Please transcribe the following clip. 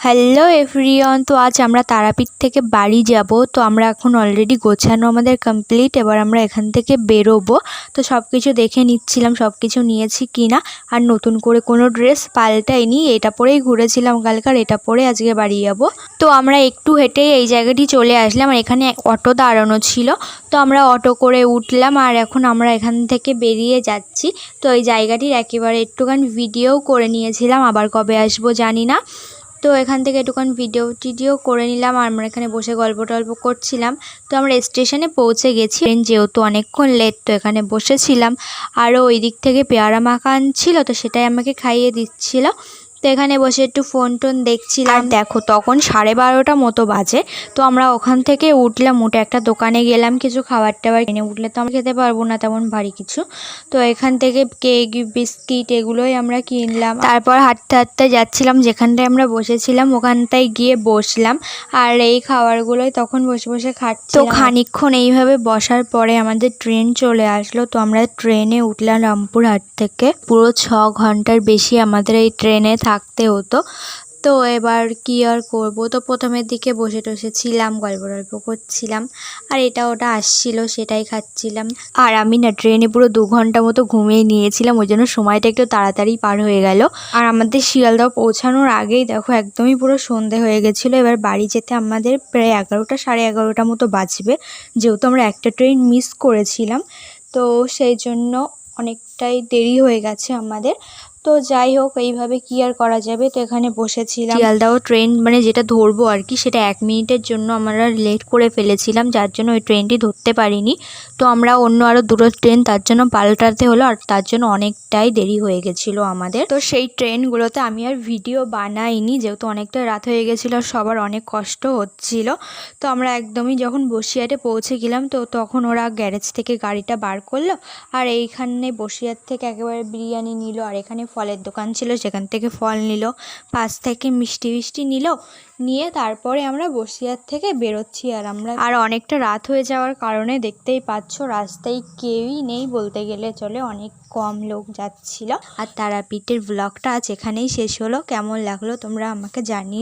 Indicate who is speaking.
Speaker 1: Hello everyone, তো আজ আমরা তারাপীঠ থেকে বাড়ি যাব। তো আমরা এখন অলরেডি গোছানো আমাদের কমপ্লিট। এবার আমরা এখান থেকে বেরোবো। তো সব কিছু দেখে নিচ্ছিলাম সব কিছু নিয়েছি কি না। আর নতুন করে কোনো ড্রেস পাল্টাইনি, এটা পরেই ঘুরেছিলাম কালকার, এটা পরে আজকে বাড়ি যাব। তো আমরা একটু হেঁটেই এই জায়গাটি চলে আসলাম। আর এখানে অটো দাঁড়ানো ছিল, তো আমরা অটো করে উঠলাম। আর এখন আমরা এখান থেকে বেরিয়ে যাচ্ছি। তো এই জায়গাটির একেবারে একটুখানি ভিডিও করে নিয়েছিলাম, আবার কবে আসবো জানি না। তো এখান থেকে একটুখানি ভিডিও করে নিলাম। আর আমরা এখানে বসে গল্প টল্প করছিলাম। তো আমরা স্টেশনে পৌঁছে গেছি, যেহেতু অনেকক্ষণ লেট, তো এখানে বসেছিলাম। আরও ওই দিক থেকে পেয়ারা মাখা আনছিল, তো সেটাই আমাকে খাইয়ে দিচ্ছিল। তো এখানে বসে একটু ফোন টোন দেখছিলাম। আর দেখো তখন 12:30 মতো বাজে। তো আমরা ওখান থেকে উঠলাম, উঠে একটা দোকানে গেলাম কিছু খাবার টাবার কিনে। উঠলে তো আমরা খেতে পারবো না তেমন ভারী কিছু, তো এখান থেকে কেক বিস্কিট এগুলোই আমরা কিনলাম। তারপর হাঁটতে হাঁটতে যাচ্ছিলাম, যেখানটায় আমরা বসেছিলাম ওখানটায় গিয়ে বসলাম। আর এই খাবারগুলোই তখন বসে বসে খাচ্ছি। তো খানিকক্ষণ এইভাবে বসার পরে আমাদের ট্রেন চলে আসলো। তো আমরা ট্রেনে উঠলাম রামপুরহাট থেকে। পুরো 6 ঘন্টার বেশি আমাদের এই ট্রেনে থাকতে হতো। তো এবার কি আর করবো, তো প্রথমের দিকে বসে টসেছিলাম, গল্প টল্প করছিলাম। আর এটা ওটা আসছিল সেটাই খাচ্ছিলাম। আর আমি না ট্রেনে পুরো 2 ঘন্টা মতো ঘুমিয়ে নিয়েছিলাম, ওই জন্য সময়টা একটু তাড়াতাড়ি পার হয়ে গেল। আর আমাদের শিয়ালদহ পৌঁছানোর আগেই দেখো একদমই পুরো সন্ধে হয়ে গেছিলো। এবার বাড়ি যেতে আমাদের প্রায় 11টা 11:30 মতো বাজবে, যেহেতু আমরা একটা ট্রেন মিস করেছিলাম। তো সেই জন্য অনেকটাই দেরি হয়ে গেছে আমাদের। তো যাই হোক, এইভাবে কি আর করা যাবে। তো এখানে বসেছিলাম। শিয়ালদহ ট্রেন মানে যেটা ধরবো আর কি, সেটা 1 মিনিটের জন্য আমরা লেট করে ফেলেছিলাম, যার জন্য ওই ট্রেনটি ধরতে পারিনি। তো আমরা অন্য আরও দুটো ট্রেন তার জন্য পাল্টাতে হলো, আর তার জন্য অনেকটাই দেরি হয়ে গেছিলো আমাদের। তো সেই ট্রেনগুলোতে আমি আর ভিডিও বানাইনি, যেহেতু অনেকটা রাত হয়ে গেছিলো আর সবার অনেক কষ্ট হচ্ছিল। তো আমরা একদমই যখন বসিরহাটে পৌঁছে গেলাম, তো তখন ওরা গ্যারেজ থেকে গাড়িটা বার করলো। আর এইখানে বসিরহাট থেকে একেবারে বিরিয়ানি নিল। আর এখানে ফলের দোকান ছিল, সেখান থেকে ফল নিল, পাশ থেকে মিষ্টি নিল, নিয়ে তারপরে আমরা বসিরহাট থেকে বেরোচ্ছি। আর অনেকটা রাত হয়ে যাওয়ার কারণে দেখতেই পাচ্ছ রাস্তায় কেউই নেই বলতে গেলে চলে, অনেক কম লোক যাচ্ছিল। আর তারাপীঠের ব্লগটা আজ এখানেই শেষ হলো। কেমন লাগলো তোমরা আমাকে জানিও।